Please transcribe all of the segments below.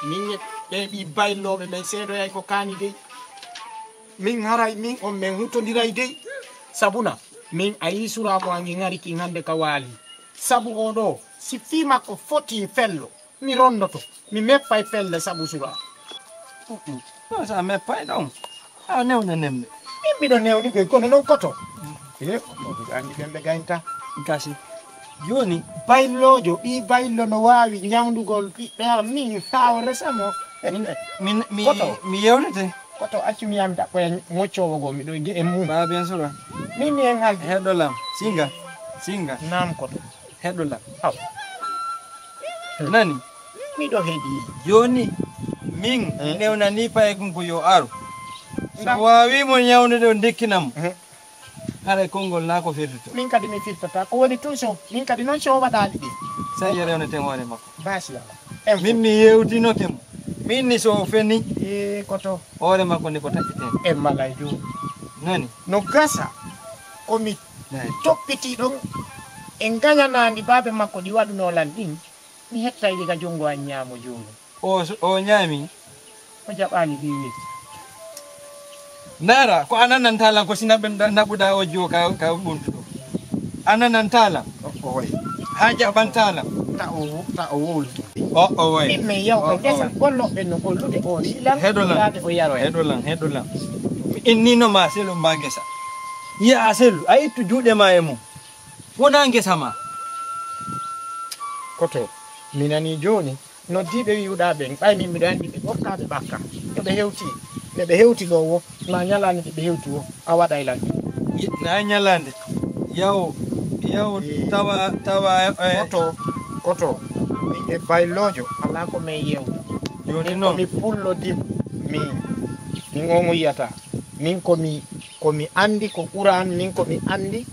min be baylobe men seedo yay ko kani dey min haray min on men hutodiray dey sabuna min ayi sura mo angi ngari ki hande ka wali sabu odo si fima ko foti fello mi rondoto mi meppay felle sabu sura sa meppay don a newna nembe mi do newni ko kono non koto ko andi dembe gaynta kasi joni baylojo bi baylo no wawi nyamdugol bi min fawre samo mi yewnete koto accu mi yamda ko ngoccowo go mi do e mum ba bien sûr min en hal hedolam singa nam koto hedolam aw nani mi do hedi joni min newna ni pay ko yo aru so wawi mo nyawne do dekkinam hare kongol na ko firtito min kadi mi firtata ko woni toujours min kadi non so wadali di sa yerewne temore makko basi min mi yewtino kem min ni so feni koto ore makko ni ko tacciten malay jo nani no gasa ko mi toppiti don en gañanandi babe makko di waduno lan din mi hettay diga jongo an nyamo jongo o nyami o jabani bi wi Nara ko ananan talan ko sinabe nabuda o jo ka buntu ananan talan oy haja bantala ta o wol way me yaw ko desa gollo be no gollude o silam hedolan inni no ma selo magesa ya aselu ay tu jude ma emo wona ngesa ma koto minani joni no dibe wiuda ben bay min mi dandi be bokkabe bakka be hewti be hewti do wo na nyalani be hewti wo a wada ilan na nyalande yaw tawa koto e baylojo ala ko me yew joni no mi pullo dim mi ngomo yata min ko mi andi ko quran min ko mi andi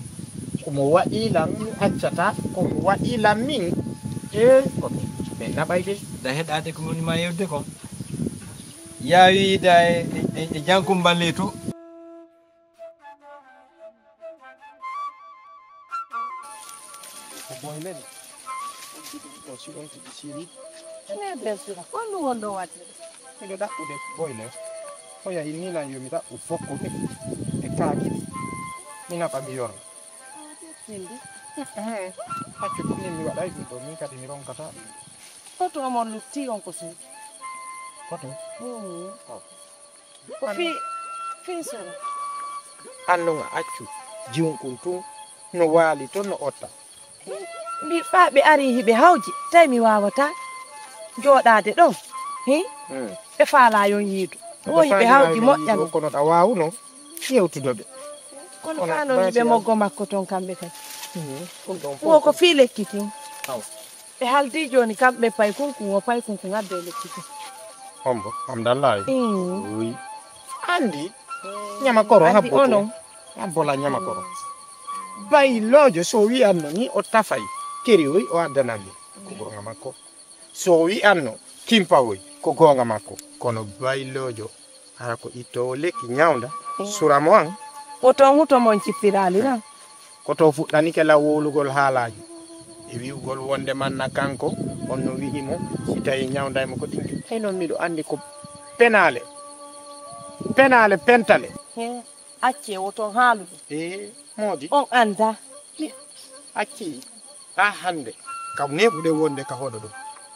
ko mo wadi lam accata ko mo wadi lam min ko be na bayde da hedade ko woni ma yewde ko yawi da e jankum balleto boyle o si on ti siri ne besura kono wondo wati mi da ude boyle o ya ini la yo mi da u fokko mi e kaaki mina pa mi yor sindi haccu ni mi wada ko mi kadi mi ron kata koto mo lutti on ko sun koto ko fi sura anno accu jiwon tu no wali to no otta bi be ari hibe hawji tay mi wawata jodade do be faala yon yidu o hibe hawji moddan kono da wawuno yewtudobe kono fano be moggo makko ton kambe kay ko fi lekkiti be haldi joni kambe pay kunku o pay kunku ngadde lekkiti hombo amdallahi oui andi nyama koro habbo ono ambola nyama koro baylojo so wi anno ni o tafay keri wi o adanami ko gonga makko so wi anno kimpa wi ko gonga makko kono baylojo ara ko ito leki nyawnda suramo an o ton huto mon cippirali na ko to fuddani kala wolugol haalaji e wiugol wonde manna kanko onno wi'imo si tawi nyawnda mo ko dingi e non mido andi ko penale pentale acce o ton haalude modi on anda acci hande kam nebude wonde ka hodo do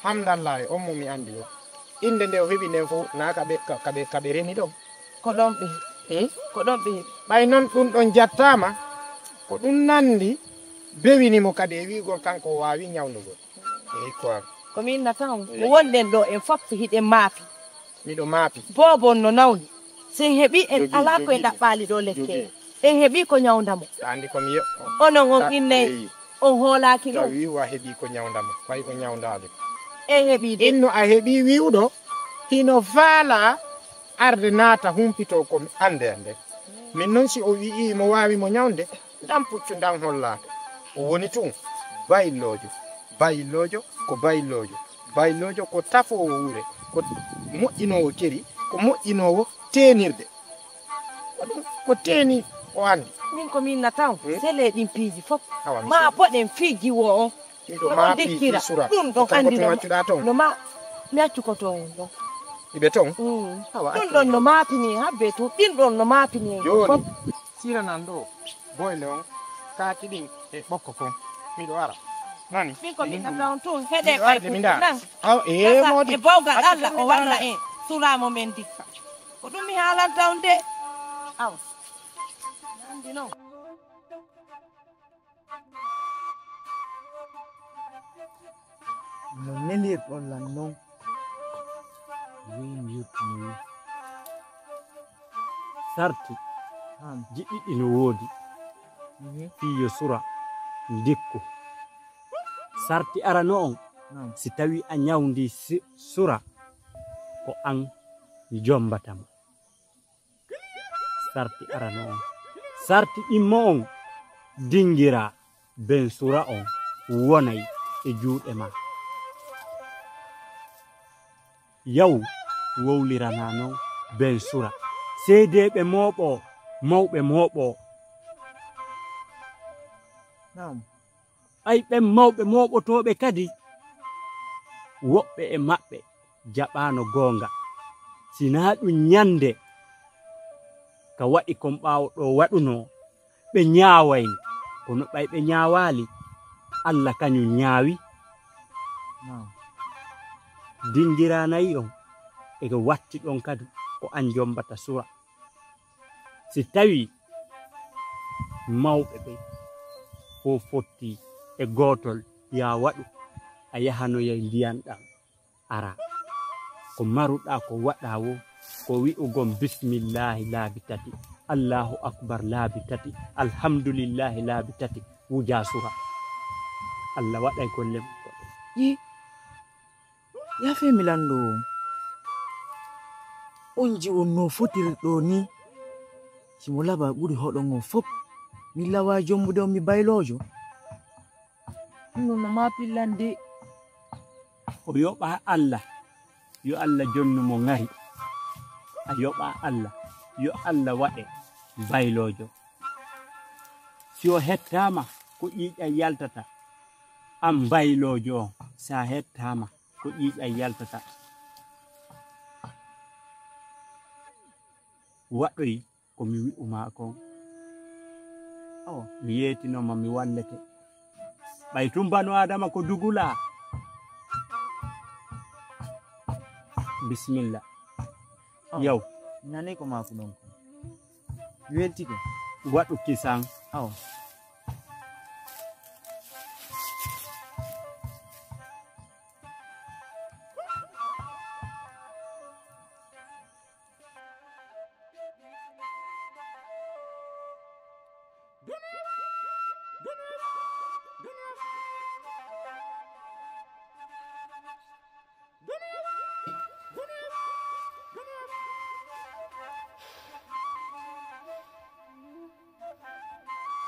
hamdallahi on mo mi andi yo inde nde o hebi nden fo na kabe reni do ko don be bay non dum don jattama ko dum nandi bewini mo kade e wiigol kanko waawi nyawnugol ko min na tan wonden do en foppi hide maafi mido maafi bobon no nawni sen hebi en ala ko en dabbali do lekke en hebi ko nyawndamo andi ko mi yo onon on inne on hoolaaki do wi wa hebi ko nyawndamo fay ko nyawndaade en hebi de inno a hebi wiudo hino faala arde naata humpito ko ande min non si o wi mo waawi mo nyawnde dam puccu dam hollaade o woni tun baylojo ko tafo wuure ko moƴƴinowo keri ko moƴƴinowo tenirde ko teni o andi min ko min nataw sele din piiji fop ma boden fiiji wo on do ma piiji sura dum don andi no ma mi accu ko to en ɗon iɓe ton ɗum ɗon no maapini habbe to ɗin ɗon no maapini joni siranan ɗo boyle on kaati ɗin e ɓokko kon miɗo ara nani min ko min ɗam tun heɗe ɓay nan modi e bawgal Allah o walla en suramo men dikka ko ɗum mi haalanta on de aw andi noon no nelirɗon lan noon win yettunoyi sarti jiɗɗiɗi no woodi fiyo sura ndikku sarti arano on si tawi a ñawdi sura ko an jombatamo sarti arano on sarti ɗimmo on dingira ben sura on wonay e juuɗe ma yaw wowliranano ben sura seedeɓe mooɓo mawɓe mooɓo ay ɓen mawɓe mooɓotoɓe kadi woɓɓe e maɓɓe jaɓano goonga sina ɗum ñande ka waɗi kon ɓaawo ɗo waɗuno ɓe ñaawayni kono ɓay ɓe ñaawali Allah kañum ñaawi dingiranayi on eko watti ɗon kadi ko an jombata sura si tawi mawɓe ɓe fof fotti e gotol ya waɗu a yahanoya ndiyan ɗam ara ko maruɗa ko waɗa wo ko wi'ugon bismillahi laabi tati allahu akbar laabi tati alhamdulillahi laabi tati wuja sura Allah waɗay golle yi yafe mi lando on jiwon no fotiri ɗo ni simo laba ɓuri hoɗon o fop mi lawa jombude on mi baylojo ɗum no mapillande o yoɓa Allah yo Allah jonnumo ngari a yoɓa Allah yo Allah waɗe baylojo si o hettama ko ƴiƴam yaltata an baylojo on sa hettama ko ƴiƴam yaltata waɗoy komi wi'uma kon mi yeetinoma mi wallete ɓay tumbano adama ko dugula bisimilla yaw nane ko mako non ko weltike waɗu kisan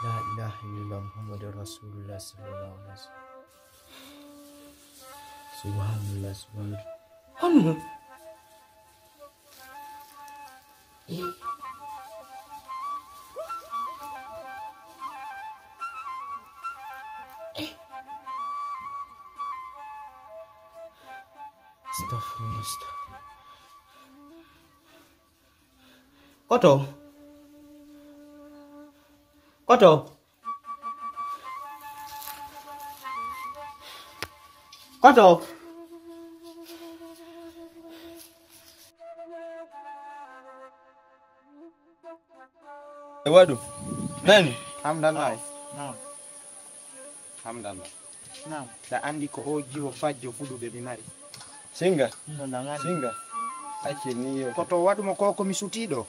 La ilaha illallah Muhammadur Rasulullah sallallahu alaihi wasallam. Subhanallah subhanallah. Astaghfirullah. Koto. Waɗu nani hamdallah hamdallah da andi ko o jiwo fajjo fuɗuɓe mi mari singa acce ni koto waɗumo ko komi sutiɗo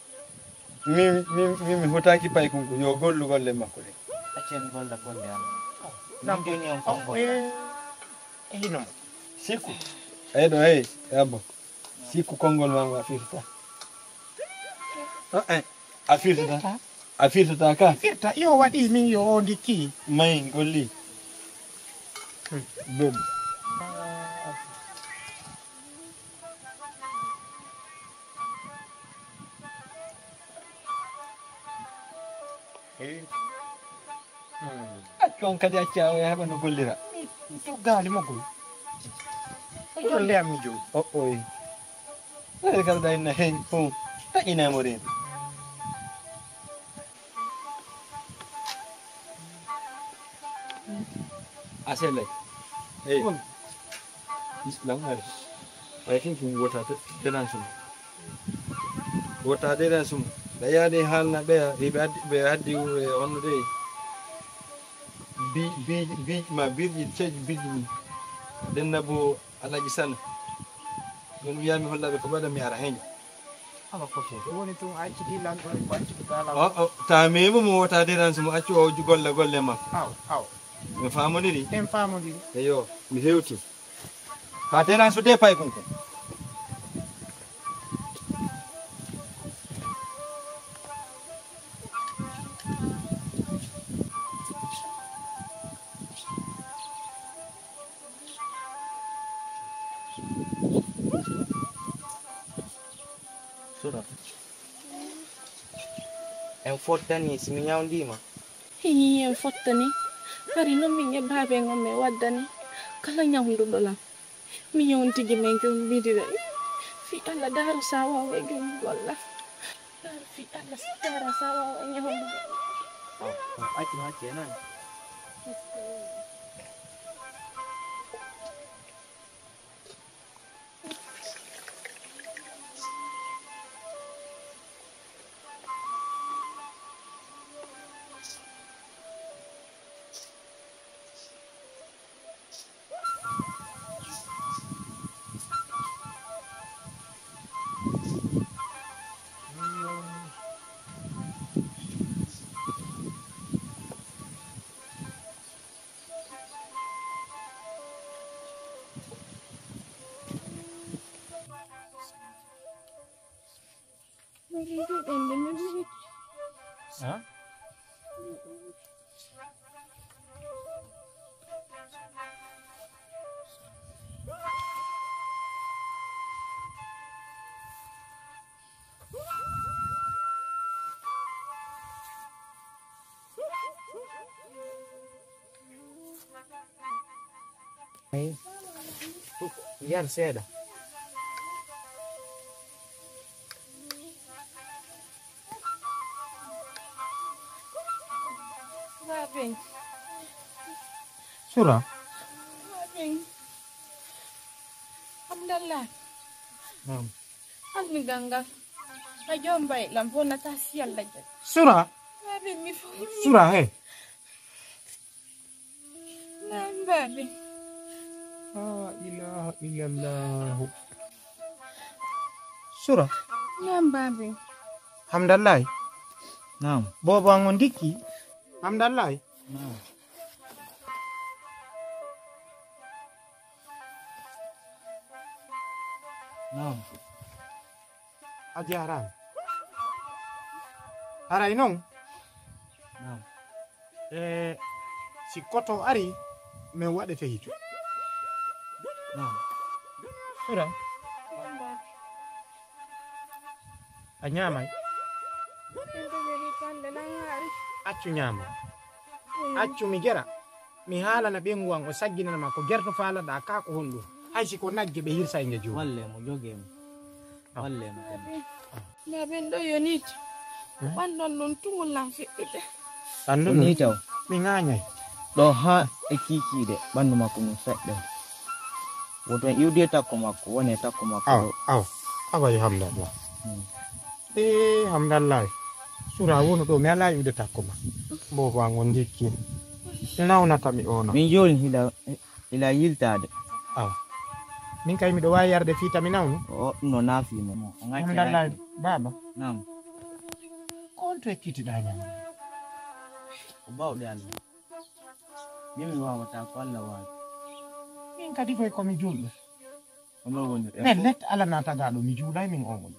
mi hotaki pay konko yo gollu golle makko de Accen golla golle am. nam doni on ko hinomo sikku eyɗo hey yabbo sikku konngol ma a firta a firtata ka firta yo waɗi min yo o ndikki mayi golli bom on kadi acca o yaha no gollira doggali mogol ko le am jo oi le kal dai na hen fu ta ina morin asele hey islam hari I think wata denan sum wata denan sum da yade halna be haddi on de bi ma bi change bi denna bo alaji san don wiyami hollaɓe ko ɓaɗa mi ara hen ala ko so woni tun acci dilan ko acci dala o ta memo mo wota deran so mo acci o golle makko aw mi famodiri en famodiri eyo mi hewti ha deran so de pay konko En fottani simi ñawndima en fottani bari noon min e baabe ngam mi waddani kala ñawduɗo lam mi yewntigi men ko mbidira fi Allah daaro sa wawa jom golla fi Allah daaro sa wawa ñawdugo acci ha kenan ha yar seeɗa Babeng, sura babeng. Alhamdulillah. Naam. Almi ganga. Ajom baik lampu natasi lagi. sura Babeng mi fu. sura he Nam babeng. la ilaha illallah sura Nam babeng. hamdallah Naam. bobo ango ndiki hamdallah Naam. Naam. ajaran aray non Naam. si koto ari min waɗete hito Naam. sura a ñamay accu ñama accu mi gera mi haalana ɓengu an o sagginanama ko gerto faalaɗa ka ko honɗum hay si ko nagge ɓe hirsa e nge joom Walle mo jogemo. Walle mo tan. Babeng do yonit. Wandon non tungul lam fiɗɗude. andu Ni taw. mi ŋañay Ɗo ha e kikiɗe ɓandu makko mum seɗɗe. Woto en iwde takko makko woni e takko makko ɗo. awayi hamdallah hamdallah sura wono ɗo mi ala iwde takko ma bobo an on ndikki nawnata mi ono Min joni ila yiltade. aw min kay miɗo wawi yarde fiita mi nawnu O no naafimo. hamdallah baba Naam. on to ekkitiɗa ñam Ko bawɗe Allah. Min mi wawata ko Allah wawi. min kadi koy komi julɗo Onon woni ne let ala natagaɗo mi juulay min on woni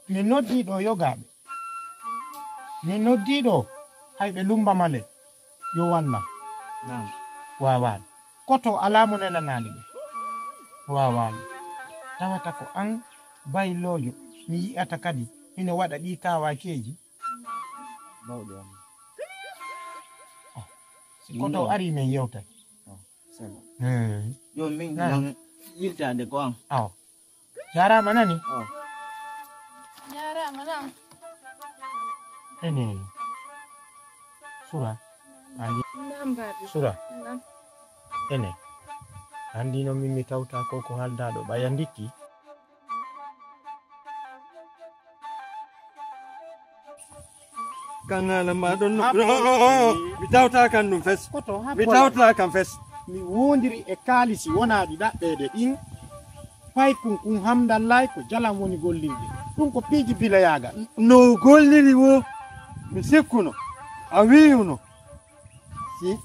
min noddiɗo yogaɓe min noddiɗo hayɓe lumbamale yo wallam Naam. wawani koto alamu nenanali ɓe wawani tawata ko an baylojo mi yi'ata kadi ina waɗa ɗi kawakeji Bawɗe Allah. si koto ari min yewtay Sala. Hmm. Yo min Naam. Wiltande ko an. Aw. Jarama nani? Jarama nam. Ene. Sura. Andi. Nam babi. Sura. Nam. Ene. Andi no mimi tawta ko ko haldado bayandiki. Kangala ma don no. Without I can confess. Koto ha Without I confess. mi wondiri e kalisi wonaɗi ɗaɓɓede ɗin fay kun hamdallahi ko jalam woni gollirde ɗum ko piiji bilayagal No golliri wo. Mi sikkuno. A wiuno. Si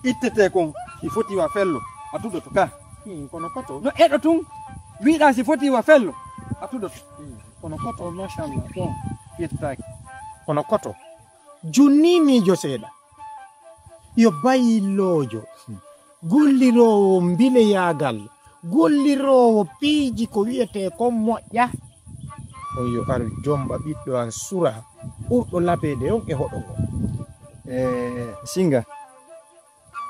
ittete kon si foti wa fello. Atudo to ka. kono koto No edo tun. Wiɗa si foti wa fello. Atudo to. kono koto Machallah. Bon. Fittaki. kono koto junnimijo seeɗa yo bayilojo gollirowo bileyagal gollirowo piiji ko wiyete kon moƴƴa o yo ar jomba ɓiɗɗo an sura ɓurɗo labede on e hoɗo ngo Singa.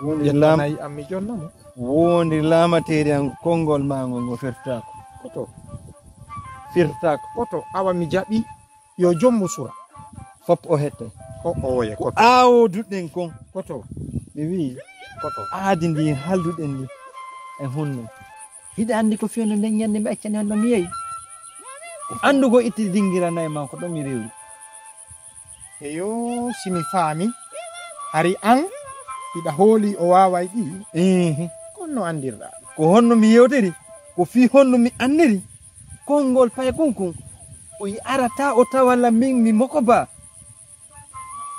Woni lam nayi ammi jonnamo woni lamatere an kongol mango ngo firtako. koto Firtako. koto awa mi jaɓi yo jommu sura Fop o hette. o oye koto Awo duɗɗen kon. koto Mi wi koto aadi ndi halduɗen ndi e hunno. Hiɗa andi ko fewno nden ñande mi accani on ɗo mi yeeyi. Andugo itti dingiranayi ma ko ɗo mi rewri. eyo simi faami hari an iɗa hooli o waway ɗi konno andirɗa Ko honno mi yewtiri. Ko fi honno mi anniri. Kongol paye kunkun. O arata o tawalla min mi mokoba.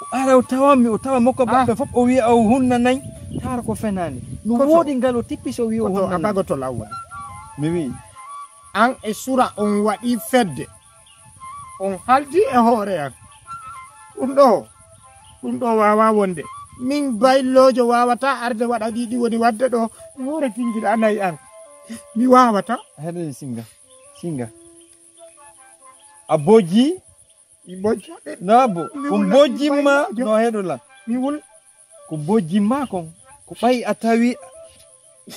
O ara o tawami o tawa mokoba ɓe fop o wi'a o hunna nayi. Tara ko fenani. No Koto. woodi ngal o tippi so wi o koto hunna a nayi. bagoto lawol Mi wi. an e sura on waɗi fedde on haldi e hoore an ɗum ɗo wawa wonde min baylojo wawata arde waɗa ɗiɗi woni wadde ɗo e hoore tingiɗa anayi an mi wawata Heɗe singa. Singa. A bojji. mi bojjaɓe Nabo. Mi Ko wula bojjimma mi no heɗola. mi wul Ko bojjimma kon. Ko ɓayi a tawi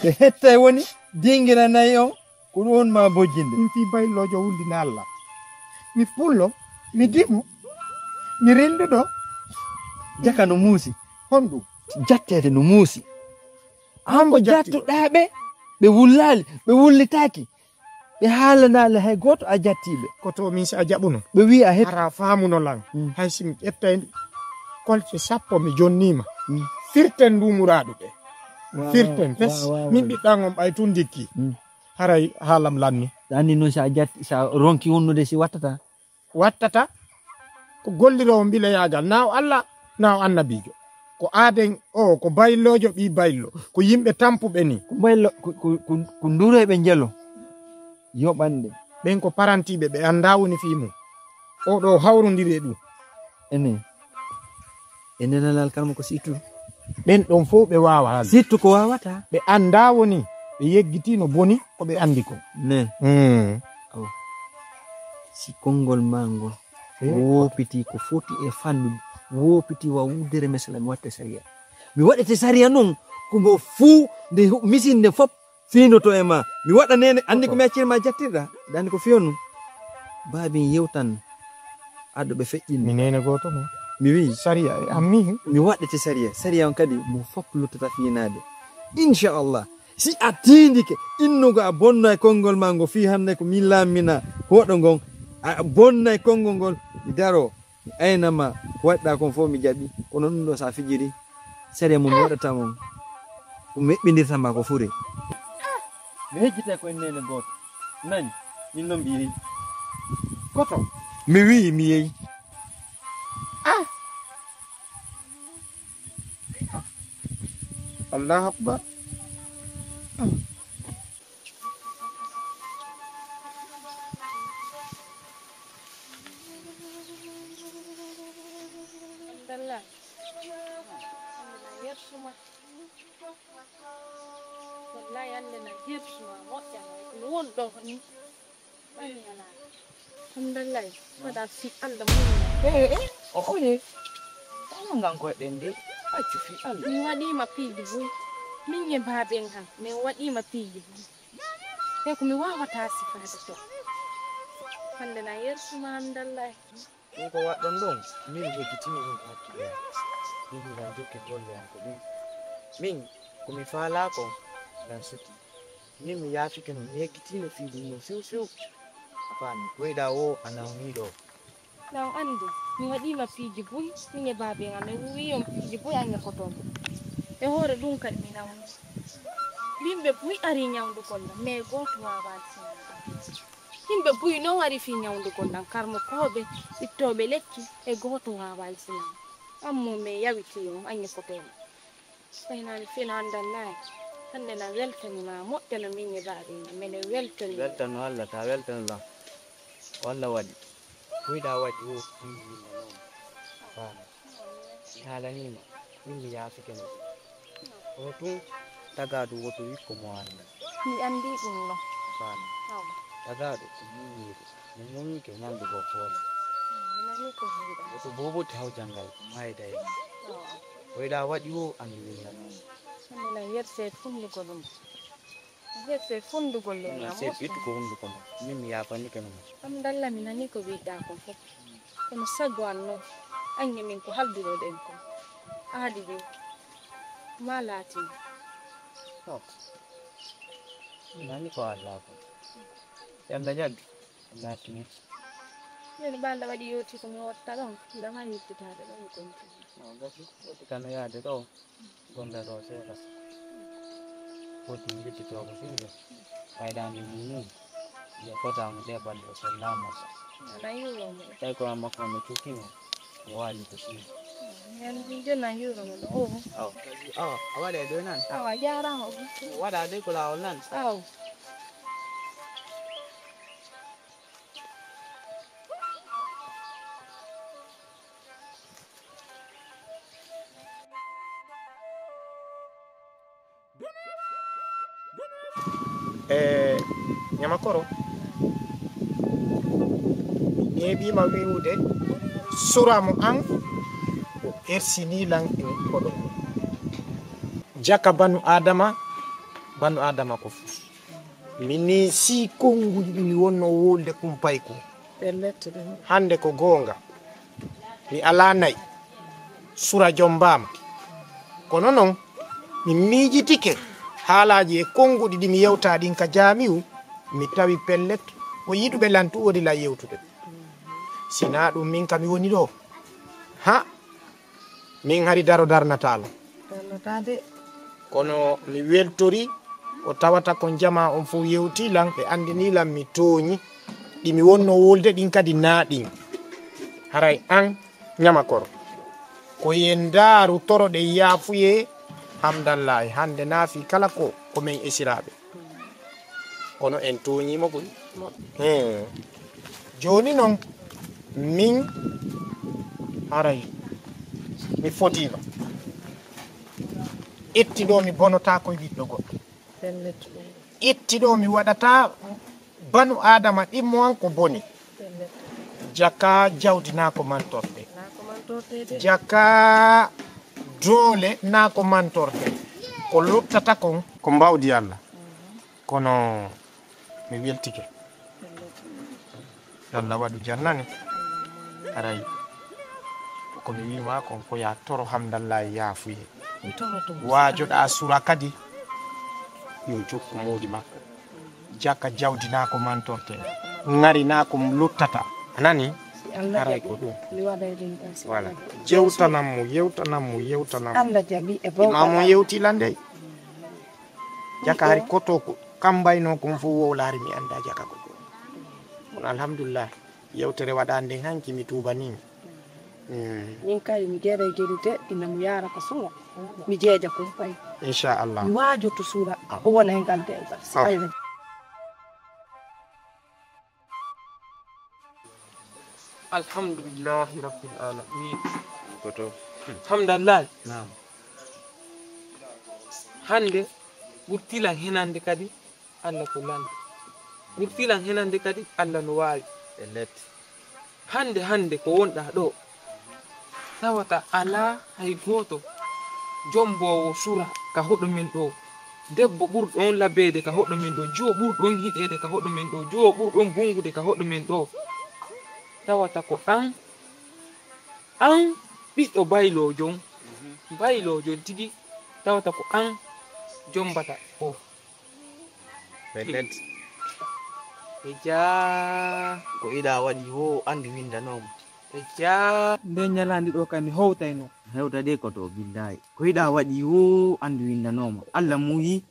ɓe hetta woni dingiranayi on. Ko ɗum ma bojjinde. min fi baylojo wuldina Allah mi pullo mi dimo mi renduɗo Jaka no muusi. honɗum Jattede no muusi. Ambo Ambo jatti. jattuɗaɓe ɓe wullali ɓe wullitaki ɓe haalanali hay goto a jattiɓe koto min si a jaɓuno ɓe wi a het hara famuno lan hay simi ƴettay kolce sappo mi jonnima firten ndumuraɗo ɓe firten fes min ɓiɗɗan on ɓay tun dikki haray haalam lanni Andi noon sa jatti sa ronki wonnude si wattata. wattata ko gollirowo bileyagal naw Allah naw annabijo ko aaden o ko baylojo ɓi baylo ko yimɓe tampuɓe ni Ko baylo ko nduroɓe jelo. Yoɓande. ɓen ko parantiɓe ɓe anda woni fimum oɗo hawrodiri e ɗum Ene. Ene lalal kalmo ko sittu. ɓen ɗon fof ɓe wawa haalde Sittu ko wawata. ɓe anda woni ɓe yeggitino boni ko ɓe andi ko Ne. Si kongol mangol woopiti ko foti e fannude woopiti wa wudere mesela mi watte sariya mi waɗete sariya noon komo fuu nde misinde fop fiinoto e ma mi waɗa nene andi ko mi accirma jattirɗa dandi ko fiyonu babin yewtan aɗo ɓe feƴƴini mi nene goto mo mi wi saria e ammi mi waɗete sariya on kadi mo fop luttata fiinade inchallah si a tindike innugo a bonna e konngol ma ngo fi hande ko min lammina hoɗo ngon a bonna e konngol ngol mi daro mi aynama ko waɗɗa kon fof mi jaɓi kono ɗum ɗo sa fijiri sariya mum mi waɗata mon ko meɓɓidirtama ko furi mi hejjita ko nene goto nani min noon mbiri koto mi wi mi yeyi allahu akbar Alhamdulillah. Yersuma. Wallahi ande na yersuma moƴƴa no won ɗo ni. Alhamdulillah. Waɗa fi Allah mun. o oye tama ganko ɗen de accu fi allah Mi waɗima piiji boy. Min e baaben han min waɗima piiji boy. e ko mi wawata sifaade to hande na yersuma andallahi ɗum ko waɗɗon ɗon min hekkitini ɗum hakkille min ngam jokke golle am ko ɗum min komi faalako ngam suti min mi yaafike no mi hekkitino fiiɗum no few few faami koyɗa o a nawniɗo law andi mi waɗima piiji boyi min e baabe am e wiyon piiji boyi ange kotombo e hoore ɗum kadi mi nawni yimɓe boyi ari ñawdugol ɗam mais goto wawani sinaa yimɓe boyi noon ari fi ñawdugol ɗam karmo koɓe ittoɓe lekki e goto wawani sinaa ammo mi yawiti on ange kotombo ɓaynani fina andallahi hande na weltanima moƴƴa no min e baabe am mene weltani weltano Allah ta weltano lam walla waɗi koyɗa waɗi o ɗumɗumino noon faami haalanima min mi yaafike no o tun tagaɗo woto wikko mo anda mi andi ɗum ɗon faami tagaɗo ko yiwiri mi ñoñike ñamdugo foole minani ko hiiɗa woto boboti haw jangal mayda e koyɗa waɗi o andi winnanoon hande na yerse fundugo ɗum yerse fundugol le na se ɓittuko hunduko mo min mi yafanike no am dalla mi nani ko wiɗɗa kon fof kono sago an noon ange min ko halduroɗen ko aadi ɗi ma laatini nani ko Allah ko yalla jaddu latini min ɓalɗa waɗi yewti komi watta ɗon dama yittitade ɗon kontini gasi woti kano yaade ɗo gonda ɗo seeɗa woti mi yettitogo singo ɓaydami mumum yo fotamo ɗe balɗe o sollama ana yuromo tawi ko an makko mi cukkimo o waali ko singo en jonna yuromo ɗo o aw a waɗe ɗo nan awa jarama waɗa de ko lawol nan aw Nyamakoro neɓima wiwude suramo an o ersinilan e koɗo jaka banu adama ko fu mini si konguji ɗi mi wonno wolde kumpay ko hande ko gonga mi ala nayi sura jombama kono noon mi miijitike haalaji e konguɗi ɗi mi yewta ɗin ka jamiu mi tawi pellet ko yiɗuɓe lantu woni la yewtude sina ɗum min kam mi woni ɗo ha min hari daro darnatalo kono mi weltori o tawata ko jama on fof yewtilan ɓe andinilan mi tooñi ɗi mi wonno wolde ɗin kadi naaɗin haray an Nyamakoro ko yen daaru toroɗe yaafuye hamdallahi hande naafi kala ko komin esiraɓe kono en toñimo koy joni noon min haray mi fotima ittiɗo mi bonota koye ɓiɗɗo goɗɗo ittiɗo mi waɗata banu adama ɗimmo an ko boni jaka jawdina ko mantorte jaka doole na ko mantorte ko luttata kon ko mbawdi Allah kono mi weltike Allah waɗu jannane aray ko mi wima kon ko ya toro hamdallahi yaafuye waajoɗa sura kadi yo jokku moodi makko jaka jawdina ko mantorte ngarina ko luttata anani aray ko ɗum voilà yewtanammo Allah jaɓi e mamo yewtilande jaka hari koto ko kambayno kon fof wowlari mi anda jaka ko kono alhamdulillah yewtere waɗande hanki mi tubanimi min kadi mi jeeɗa geɗi deɗɗina mo yaara ko suura mi jeeja ko fayi inchallah mi waajoto suura o wona e ngal dewgal sayna alhamdulillahi rabbil alamin koto hamdallahi nam hande ɓurtilan henande kadi Allah ko lande ɓurtilan henande kadi Allah no wawi e letti hande ko wonɗa ɗo tawata ala hay goto jombowo sura ka hoɗumin ɗo debbo ɓurɗon labede ka hoɗɗo men ɗo, jiwo ɓurɗon hiɗede ka hoɗɗo men ɗo, jiwo ɓurɗon bungude ka hoɗɗo men ɗo, tawata ko an ɓiɗɗo baylojon tigi, tawata ko an jombata o. Petet e ja ko ida waɗi ho andi windanoma. e ja nden nyalandi ɗo kani howtayno hewta de ko to billahi ko ida waɗi ho andi windanoma. Allah muyi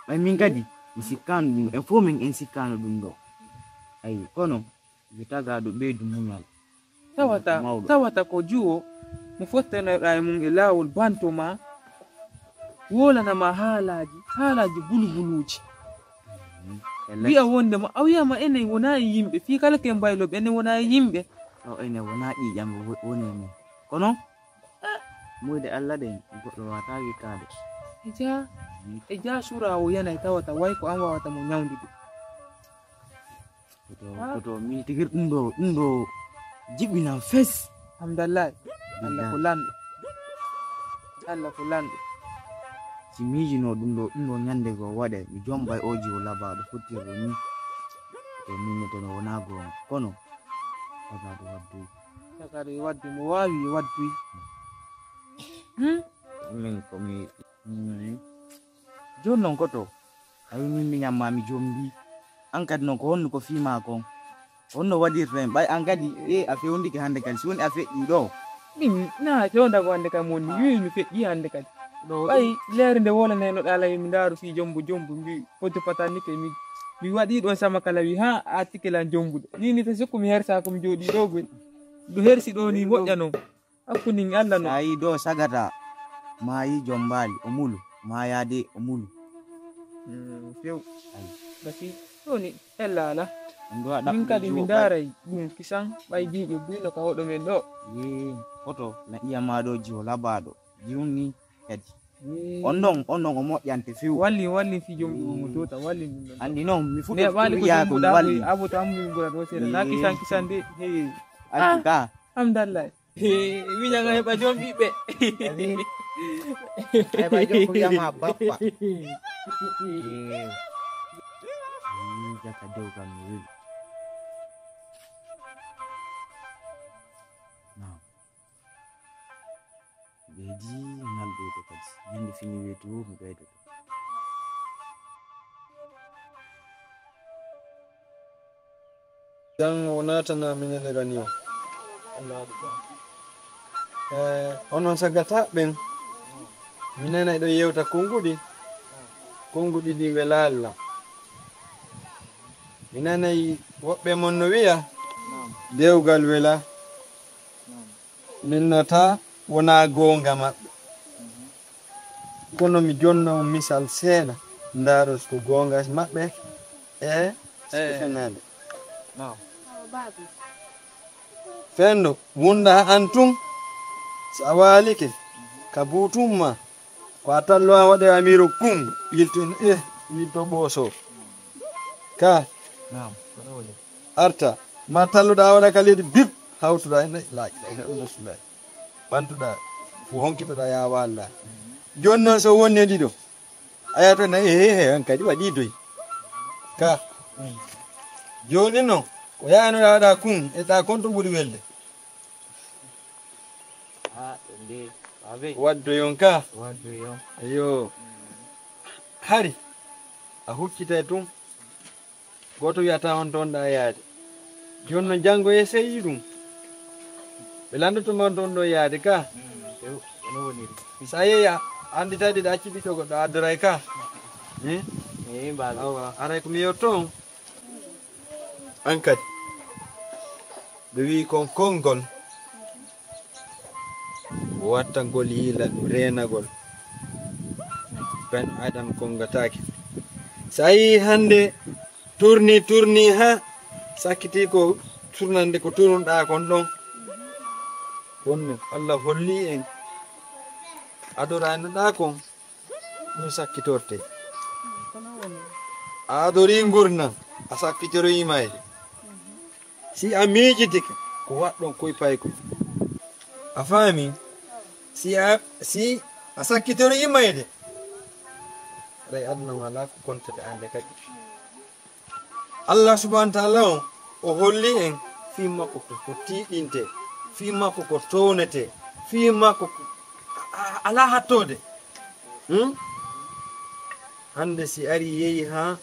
ɓay min kadi mi sikkano ɗum en fo min en sikkano ɗum ɗo. Ayi kono mi tagaɗo ɓeydu muñal. tawata ko juwo mo fottanoɗa e mum e laawol banto ma wolanama haalaji bulbuluji wi'a wondema a wiyama enen wona e yimɓe fi kala ke mbayloɓe enen wona e yimɓe o ene wona ƴiƴam woni men kono muyde Allah ɗen goɗɗo wata wittade e ja surawo yanay tawata way ko an wawata mo ñawdude koto min tigir ɗum ɗo jiɓinam fes. Alhamdulillah Allah ko lanɗo si miijino ɗum ɗo ñande go waɗe mi jombay oji o labaɗo fottirɗo ni to min tono wona gonga kono tagaɗo e waddu mo wawi e wadduy min komi joni noon koto ayi min mi ñammami jombi an kadi noon ko honno ko fima kon honno waɗirten ɓay an kadi a fewndike hande kadi so woni a feƴƴi ɗo min na fewdago hande kam woni wi mi feƴƴi hande kadi ɓay leere nde wolaneno ɗala mi ndaaru fi jombu mbi foti patanike mi waɗi ɗon sama kala wi ha article jombude ni to sikku mi hersa ko mi jooɗi ɗo gol ɗo hersi ɗo ni moƴƴano hakkude Allah no ayi ɗo sagata mayi jombali o mulu mayade o mulu few basi ɗoni ellala min kadi mi ndaray ɗum kisan ɓay jiɓe bino ka hoɗo men ɗo koto na iyama ɗo jiwo labaɗo jiwni kadi on ɗon o moƴƴante few walli fi jomɗum mo tota walli min andi noon mi fuɗɗo wiyago walli abo to ammi gura do seeɗa na kisan de he ka alhamdulillah miñanga heɓa jom ɓiɓɓe heɓa jom ko wiyama bappa jaka dow kam mi weli ɓeji nalɗude kadi ñande fini weeti wo mi ɓeydoto jan o natana minene gani o onon sagata ɓen minenay ɗo yewta konguɗi ɗi welalla minanayi woɓɓe mon no wiya dewgal wela minnata wona gonga maɓɓe kono mi jonna on misal seeɗa ndaros ko gonga maɓɓe fenade fendo wunda an tun so a walike ka butumma ko a tallo a waɗe amiro kum yiltin yilto ɓooso ka arta ma talluɗa waɗa ka leydi bip hawtuɗa laƴɗa ɓantuɗa ko honkitoɗa ya walla joni noon so wonni ɗiɗo a yato na an kadi waɗi doy ka joni noon ko yanoɗa waɗa kum eta konto ɓuuri welde waddoyon ka eyo hari a huccita tun goto wiyata on tonɗa yaade joni noon janggo e seyi ɗum ɓe landotoma toon ɗo yaade ka sa yeeyi anditade ɗa acciɓiɗo goɗɗo addoray ka aray komi yetto an kadi ɓe wi kon konngol watta ngol yiila ɗum renagol ben adam kongatake sa yi hande turni ha sakkiti ko turnande ko turnuɗa kon ɗon wonno Allah holli en adoranoɗa kon ɗum sakkitorte a adori gurdam a sakkitoroyimayde si a miijitike ko waɗɗon koye payko a faami si a sakkitoroyimayde haray aduna wala ko kontata ande kadi Allah subhanahu wa ta'ala o holli en fi makko ko tiɗinte fi makko ko townete fi makko ala hattode hande si ari yehi ha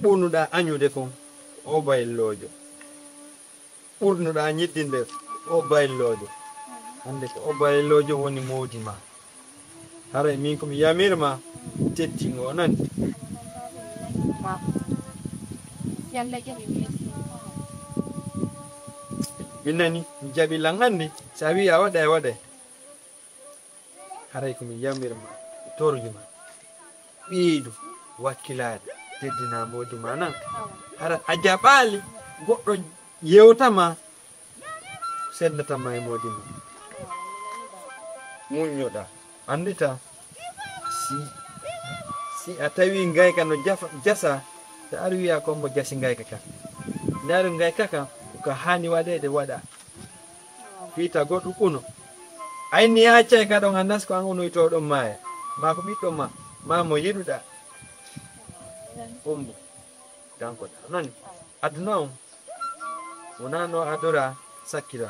ɓurnuɗa añude kon o bayillojo ɓurnuɗa ñiddinde o bayillojo hande ko o bayillojo woni mawdi ma haray min komi yamirma tettingo o nani min nani mi jaɓilan hande sa wi a waɗa e waɗa haray komi yamirma torjuma ɓiiɗu wakkilade teddina mawdi ma nan hara a jaɓali goɗɗo yewtama seddatama e mawdi ma muñoɗa andita si a tawi ngayka no jasa so ari wiya kombo jasi ngayka ka ndaari ngayka ka ko hani waɗede waɗa fiita goɗɗo uno ayni haccay ka ɗon andas ko an unoytoɗon maaya ma ko ɓiɗɗo ma mo yiɗuɗa ombo dankoɗa nani aduna on wona no adora sakkira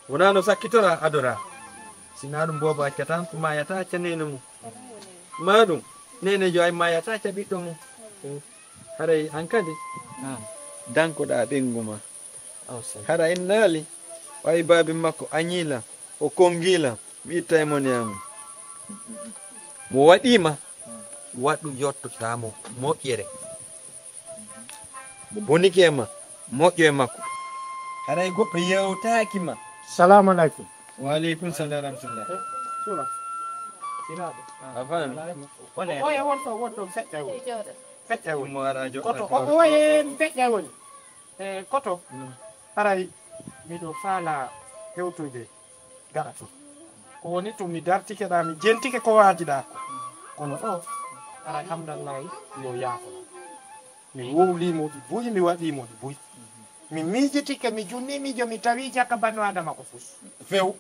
wona no sakkitora adora sina ɗum bobo accatan ko mayata acca nene mum ma ɗum nene jo ay mayata acca ɓiɗɗo mum haray an kadi dankoɗa ɓengu ma hara en naali way baabi makko añila o kongila mi itta e moniyamum mo waɗima waɗu yottotamo moƴƴere mo boniki e ma moƴƴo e makko haray goɗɗo yewtakima salamu aleykum waaleykum salam rahmatullah afan oye wonto feƴƴa woni mo ara koto joɗɗa oye feƴƴa woni koto haray miɗo faala hewtude gaɗa ko woni tum mi dartikeɗa mi jentike ko wajiɗa ko kono ɗo haray hamdallahi yo yaafo mi wowlimoɗi buyi mi waɗimoɗi buyi mi miijitike mi junnimijo mi tawi jakka banno adama ko fus few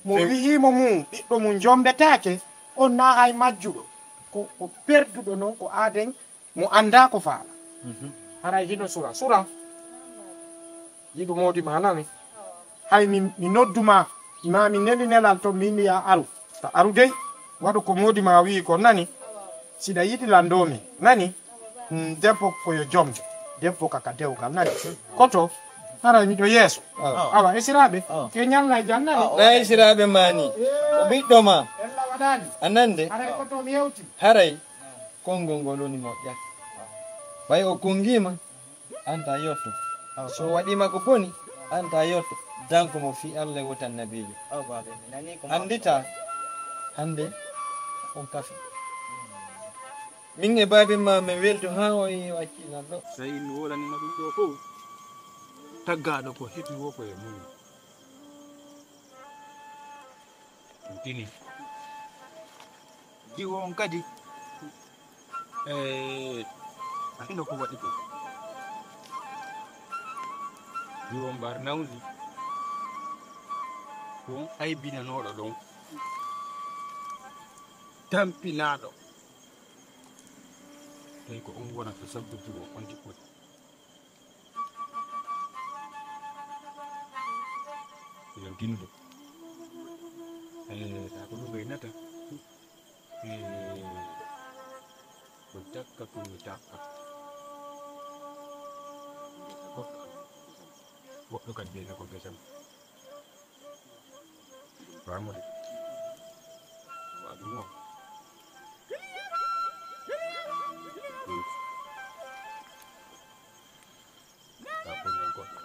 mo wihimo mum ɓiɗɗo mum jombetake on na hay majjuɗo ko perduɗo noon ko aaden mo anda ko faala haray hino sura yiɗu mawdi ma nani hay mi nodduma ma mi neli nelal to mi wiya aru to aru dey waɗu ko mawdi ma wi ko nani siɗa yiɗi landomi nani debbo koyo jomde debbo kaka dewgal nani koto haray miɗo yeeso awa esiraɓe ke ñalla jan nani na esiraɓe mani o ɓiɗɗo ma ella waɗani anande haray koto mi yewti haray konngol ngol woni moƴƴat way o kongima anta yotto so waɗima ko boni anta yotto danko mo fi Allah wotan nabijo andita hande on kafi min e baabi ma mi welto ha o yi wakkilan ɗo so tawi mi wolanima ɗum ɗo fof taggaɗo ko heɓi wo koye mum ɗum tini jiwo on kadi a hino ko waɗi ko jiwo mbar nawdi ko aybinanoɗo ɗon tampinaɗo tawi ko on wonata sabbujiwo on jippoti yo dindo ta ko ɗum ɓeynata ko jakka komi takka goɗɗo kadi ɓeyna ko gesam famude wa ɗum o ta konen goɗɗo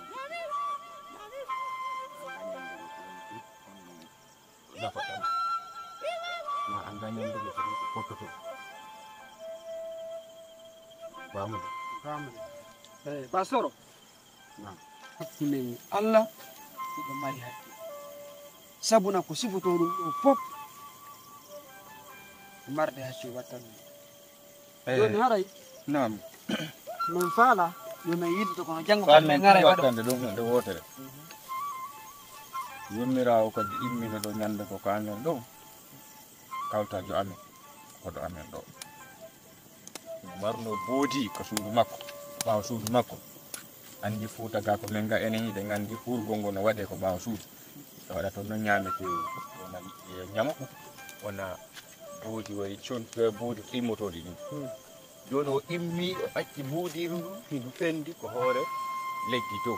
dafaɗam ma anda ñamdugo ko pottoto famude basoro hakkille Allah ɗo mari hakke sabuna ko sifoto ɗum ɗo fof marde hakke wattan joni haray nam min faala yomin yiddude kono janngo famen ngara waɗo wattande ɗum hunde wotere yummirawo kadi immino ɗo ñande ko kamen ɗo kawtajo amen koɗo amen ɗo marno boodi ko suudu makko ɓaawo suudu makko andi Fuuta ga ko men ga enen yiɗe gandi ɓurgol ngol no waɗe ko ɓaawo suudu so waɗa toon noon ñaamete wona ñama wona boodi wari contoe boodi timmotoɗi ɗum joni o immi o acci buudiru ndu ɓendi ko hoore leggi dow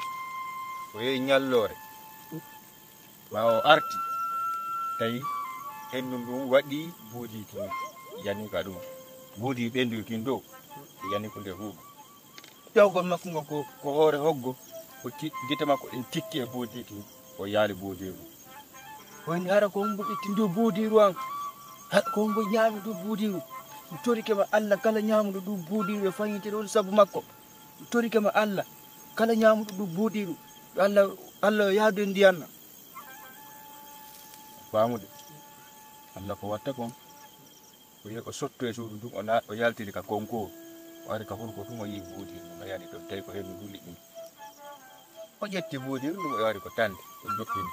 o yehi ñallore ɓaawo arti tawi hendu ndum waɗi buudi kin yani ka ɗum buudi ɓendu kin dow yani ko nder huuɓo ƴawgol makko ngo ko hoore hoggo ko gite makko ɗen tikki e buudi kin o yaali buudiru woni hara ko hombo itti ndu buudiru an haɗa ko hombo ñaami ndu buudiru mi torikema Allah kala ñaamuɗo ɗum buudiru e fañitede on sabu makko mi torikema Allah kala ñaamuɗo ɗum buudiru Allah yaadu en ndiyanna faamude Allah ko watta kon ko yi o sotto e suudu ndum o yaltiri ka konko o ari ka hunko ɗum o yii buudiru o yaani ɗon tawi ko hendu ndu liƴƴi o ƴetti buudiru ɗum o wari ko tande o joppini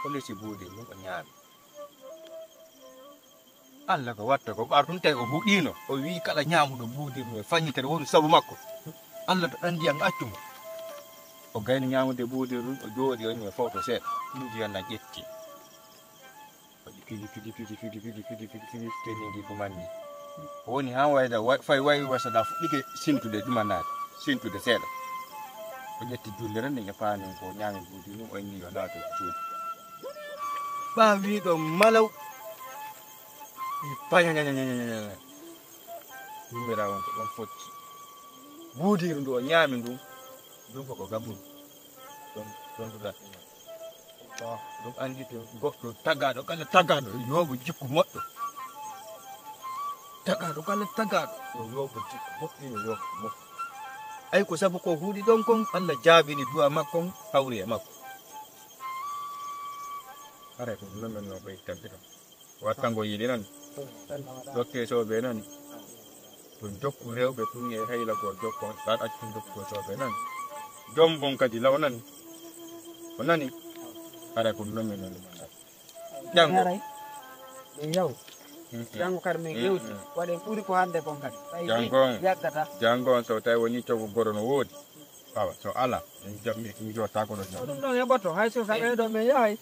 o lesi buudiru ɗum o ñaami Allah ko watta ko ɓar ɗum tawi o huɗino o wi kala ñaamuɗo buudiru e fañitere woni sabu makko Allah to andi an accuma o gayni ñaamude buudiru o jooɗi o yimi fawto seeɗa ɗum jiyanna ƴetti fidi tenidi ko manni o woni ha wayda fay wayi wasada fuɗɗike sintude ɗumanade sintude seeɗa o ƴetti julle ren e faanin ko ñaami buudiru o inni yo laato suudu ɓa wiɗo malaw pañañañañañaña yimɓira won ko ɗon focci buudiru ndu o ñaami ndum koko gaburu ɗon ɗuɗa ɗum andi to goɗɗo tagaɗo kala tagaɗo yooɓo jikku moƴƴo tagaɗo kala tagaɗo yo yooɓo jikku moƴƴino yooɓo moƴƴo ay ko sabu ko huuɗi ɗon kon Allah jaabini du'a makkon hawri e makko ara ko nomen no ɓay tampita wattango yiɗi nan dokke soɓe nan to jokku rewɓe tun e haylagol jokkon ɗan accu jokku soɓe nan jombon kadi law nani o nani ara ko nomen no jango yaw jango kadi min yewti waɗen ɓuri ko hande kon kadi yaggata jango so tawi woni cogo goro no woodi awa so ala mi jotta ko ɗo ɗum ɗon heɓoto hay so saɓe ɗo min yahay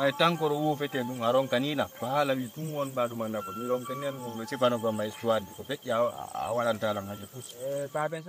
ay tankoro wufete ɗum a ronkanina ko haala wi tum won ɓaɗumanda ko mi ronkani en no sifano gomma histoire ko feƴƴa a waɗantalam haji pus baben